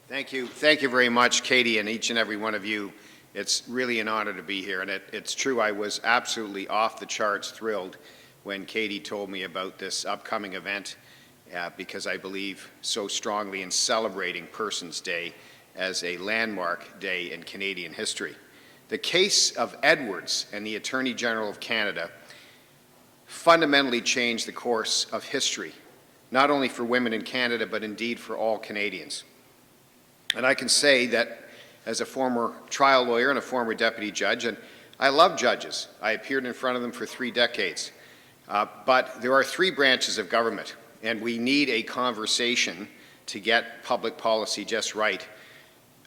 Thank you. Thank you very much, Katie, and each and every one of you. It's really an honor to be here, and it's true, I was absolutely off the charts thrilled when Katie told me about this upcoming event because I believe so strongly in celebrating Persons Day as a landmark day in Canadian history. The case of Edwards and the Attorney General of Canada fundamentally changed the course of history, not only for women in Canada, but indeed for all Canadians. And I can say that as a former trial lawyer and a former deputy judge, and I love judges. I appeared in front of them for 3 decades. But there are 3 branches of government, and we need a conversation to get public policy just right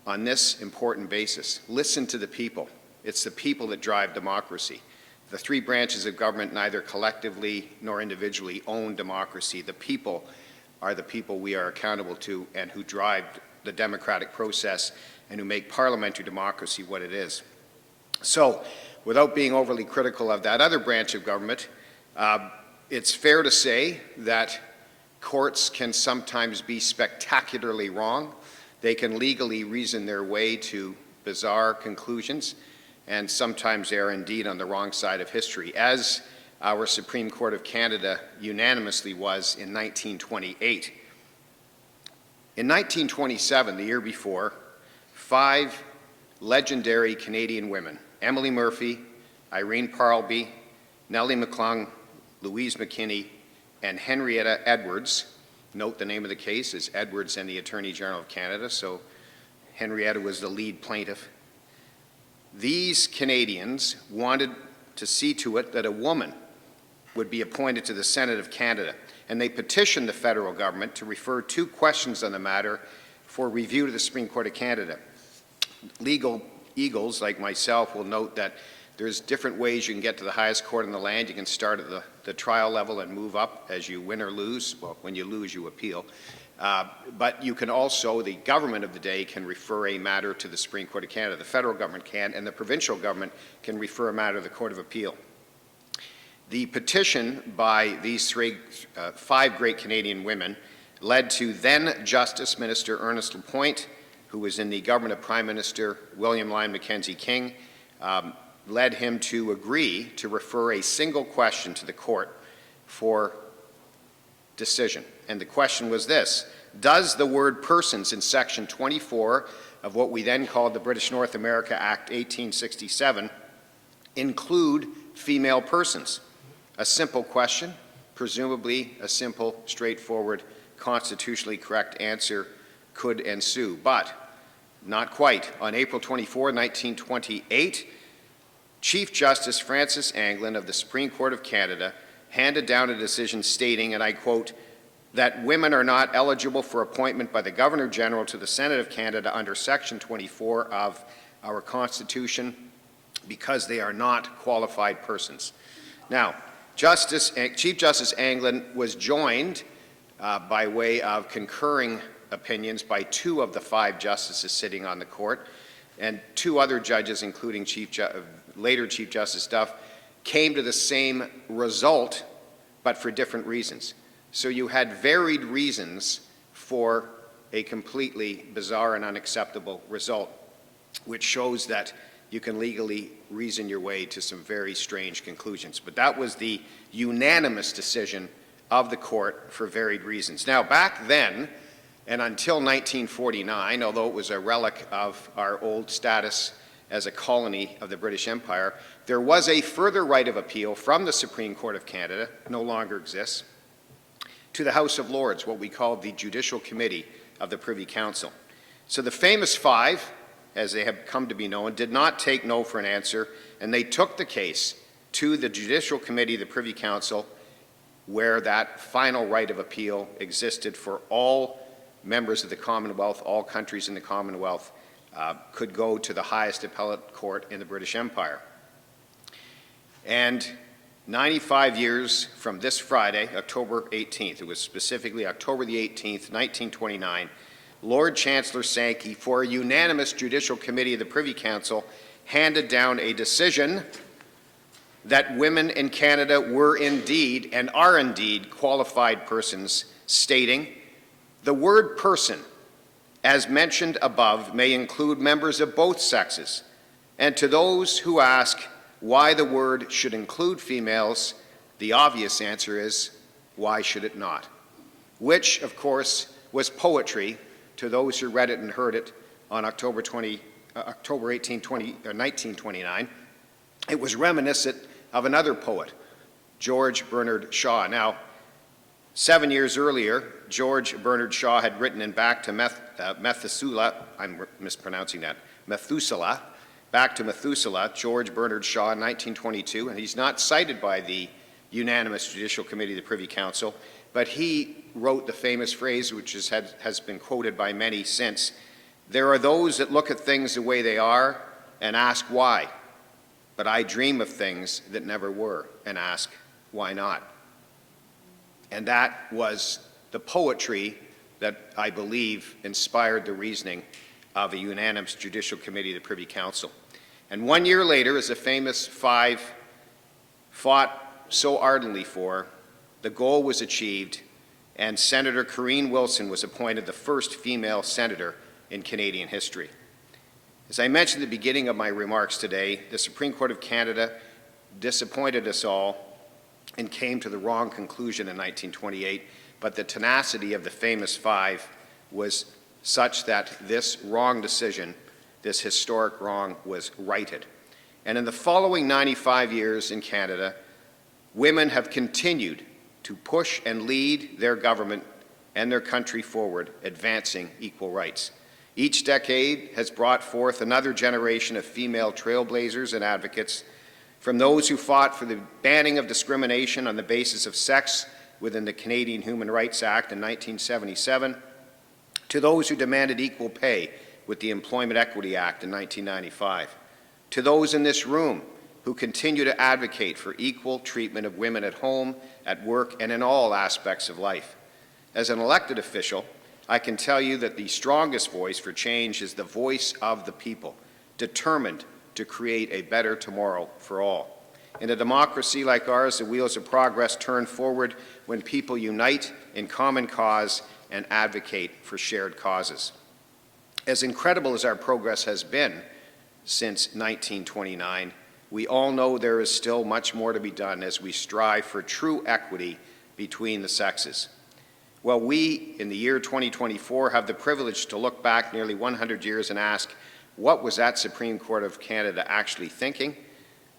on this important basis. Listen to the people. It's the people that drive democracy. The 3 branches of government neither collectively nor individually own democracy. The people are the people we are accountable to and who drive the democratic process and who make parliamentary democracy what it is. So, without being overly critical of that other branch of government, it's fair to say that courts can sometimes be spectacularly wrong. They can legally reason their way to bizarre conclusions, and sometimes they are indeed on the wrong side of history, as our Supreme Court of Canada unanimously was in 1928. In 1927, the year before, 5 legendary Canadian women, Emily Murphy, Irene Parlby, Nellie McClung, Louise McKinney, and Henrietta Edwards. Note the name of the case is Edwards and the Attorney General of Canada, so Henrietta was the lead plaintiff. These Canadians wanted to see to it that a woman would be appointed to the Senate of Canada, and they petitioned the federal government to refer 2 questions on the matter for review to the Supreme Court of Canada. Legal eagles like myself will note that there's different ways you can get to the highest court in the land. You can start at the trial level and move up as you win or lose. Well, when you lose, you appeal. But you can also, the government of the day can refer a matter to the Supreme Court of Canada. The federal government can, and the provincial government can refer a matter to the Court of Appeal. The petition by these 5 great Canadian women led to then Justice Minister Ernest Lapointe, who was in the government of Prime Minister William Lyon Mackenzie King, led him to agree to refer a single question to the court for decision. And the question was this: does the word persons in Section 24 of what we then called the British North America Act 1867 include female persons? A simple question, presumably a simple, straightforward, constitutionally correct answer could ensue, but not quite. On April 24, 1928, Chief Justice Francis Anglin of the Supreme Court of Canada handed down a decision stating, and I quote, that women are not eligible for appointment by the Governor-General to the Senate of Canada under Section 24 of our Constitution because they are not qualified persons. Now, Chief Justice Anglin was joined by way of concurring opinions by 2 of the 5 justices sitting on the court, and 2 other judges, including later Chief Justice Duff, came to the same result, but for different reasons. So you had varied reasons for a completely bizarre and unacceptable result, which shows that you can legally reason your way to some very strange conclusions. But that was the unanimous decision of the court for varied reasons. Now, back then, and until 1949, although it was a relic of our old status as a colony of the British Empire, there was a further right of appeal from the Supreme Court of Canada, no longer exists, to the House of Lords, what we called the Judicial Committee of the Privy Council. So the famous 5, as they have come to be known, did not take no for an answer, and they took the case to the Judicial Committee of the Privy Council, where that final right of appeal existed for all members of the Commonwealth, all countries in the Commonwealth could go to the highest appellate court in the British Empire. And 95 years from this Friday, October 18th, it was specifically October the 18th, 1929, Lord Chancellor Sankey, for a unanimous Judicial Committee of the Privy Council, handed down a decision that women in Canada were indeed and are indeed qualified persons, stating, the word person as mentioned above, may include members of both sexes. And to those who ask why the word should include females, the obvious answer is, why should it not? Which, of course, was poetry to those who read it and heard it on October 18, 1929. It was reminiscent of another poet, George Bernard Shaw. Now, 7 years earlier, George Bernard Shaw had written in Back to Methuselah, I'm mispronouncing that, Methuselah, Back to Methuselah, George Bernard Shaw in 1922, and he's not cited by the unanimous Judicial Committee of the Privy Council, but he wrote the famous phrase, which has been quoted by many since, "There are those that look at things the way they are and ask why, but I dream of things that never were and ask why not." And that was the poetry that I believe inspired the reasoning of a unanimous Judicial Committee of the Privy Council. And 1 year later, as the famous five fought so ardently for, the goal was achieved, and Senator Corrine Wilson was appointed the first female senator in Canadian history. As I mentioned at the beginning of my remarks today, the Supreme Court of Canada disappointed us all and came to the wrong conclusion in 1928, but the tenacity of the famous five was such that this wrong decision, this historic wrong, was righted. And in the following 95 years in Canada, women have continued to push and lead their government and their country forward, advancing equal rights. Each decade has brought forth another generation of female trailblazers and advocates, from those who fought for the banning of discrimination on the basis of sex within the Canadian Human Rights Act in 1977, to those who demanded equal pay with the Employment Equity Act in 1995, to those in this room who continue to advocate for equal treatment of women at home, at work, and in all aspects of life. As an elected official, I can tell you that the strongest voice for change is the voice of the people, determined to create a better tomorrow for all. In a democracy like ours, the wheels of progress turn forward when people unite in common cause and advocate for shared causes. As incredible as our progress has been since 1929, we all know there is still much more to be done as we strive for true equity between the sexes. Well, we, in the year 2024, have the privilege to look back nearly 100 years and ask, what was that Supreme Court of Canada actually thinking?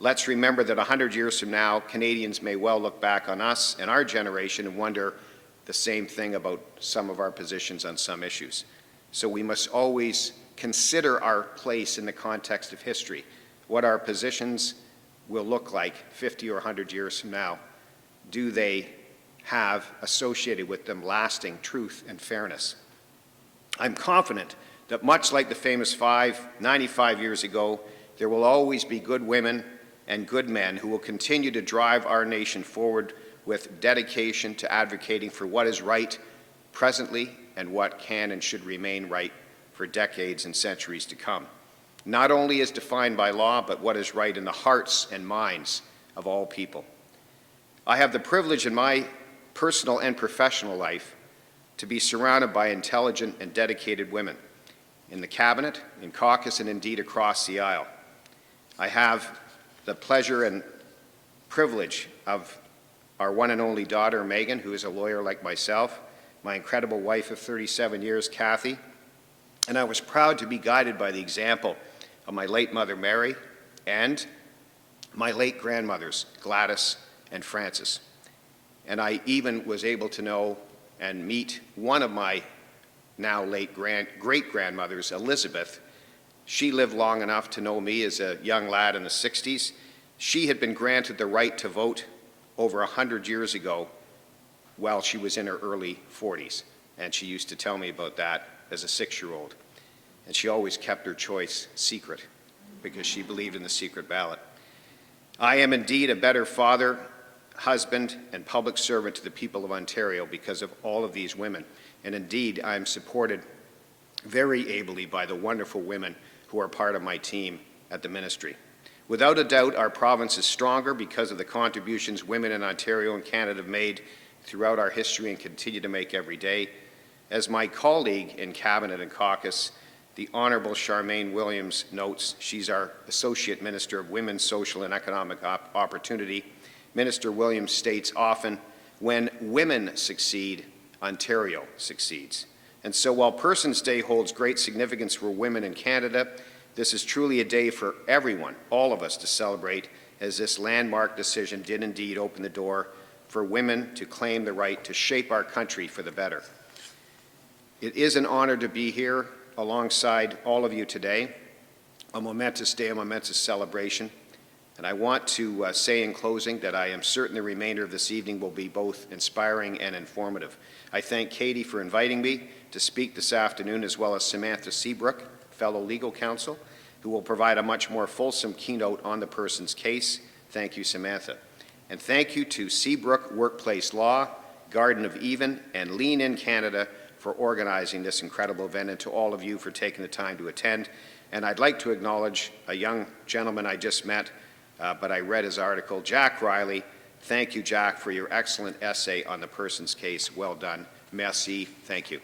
Let's remember that 100 years from now, Canadians may well look back on us and our generation and wonder the same thing about some of our positions on some issues. So we must always consider our place in the context of history, what our positions will look like 50 or 100 years from now. Do they have associated with them lasting truth and fairness? I'm confident that much like the famous five 95 years ago, there will always be good women and good men who will continue to drive our nation forward with dedication to advocating for what is right presently and what can and should remain right for decades and centuries to come. Not only as defined by law, but what is right in the hearts and minds of all people. I have the privilege in my personal and professional life to be surrounded by intelligent and dedicated women in the cabinet, in caucus, and indeed across the aisle. I have the pleasure and privilege of our one and only daughter, Megan, who is a lawyer like myself, my incredible wife of 37 years, Kathy, and I was proud to be guided by the example of my late mother, Mary, and my late grandmothers, Gladys and Frances. And I even was able to know and meet one of my now late great-grandmothers, Elizabeth. She lived long enough to know me as a young lad in the 60s. She had been granted the right to vote over 100 years ago while she was in her early 40s. And she used to tell me about that as a 6-year-old. And she always kept her choice secret because she believed in the secret ballot. I am indeed a better father, husband, and public servant to the people of Ontario because of all of these women. And indeed, I am supported very ably by the wonderful women who are part of my team at the ministry. Without a doubt, our province is stronger because of the contributions women in Ontario and Canada have made throughout our history and continue to make every day. As my colleague in Cabinet and Caucus, the Honourable Charmaine Williams notes, she's our Associate Minister of Women's Social and Economic Opportunity. Minister Williams states often, when women succeed, Ontario succeeds. And so while Persons Day holds great significance for women in Canada, this is truly a day for everyone, all of us, to celebrate, as this landmark decision did indeed open the door for women to claim the right to shape our country for the better. It is an honor to be here alongside all of you today, a momentous day, a momentous celebration. And I want to say in closing that I am certain the remainder of this evening will be both inspiring and informative. I thank Katie for inviting me to speak this afternoon, as well as Samantha Seabrook, fellow legal counsel, who will provide a much more fulsome keynote on the person's case. Thank you, Samantha. And thank you to Seabrook Workplace Law, Garden of Even, and Lean In Canada for organizing this incredible event, and to all of you for taking the time to attend. And I'd like to acknowledge a young gentleman I just met, but I read his article, Jack Riley. Thank you, Jack, for your excellent essay on the person's case. Well done. Merci. Thank you.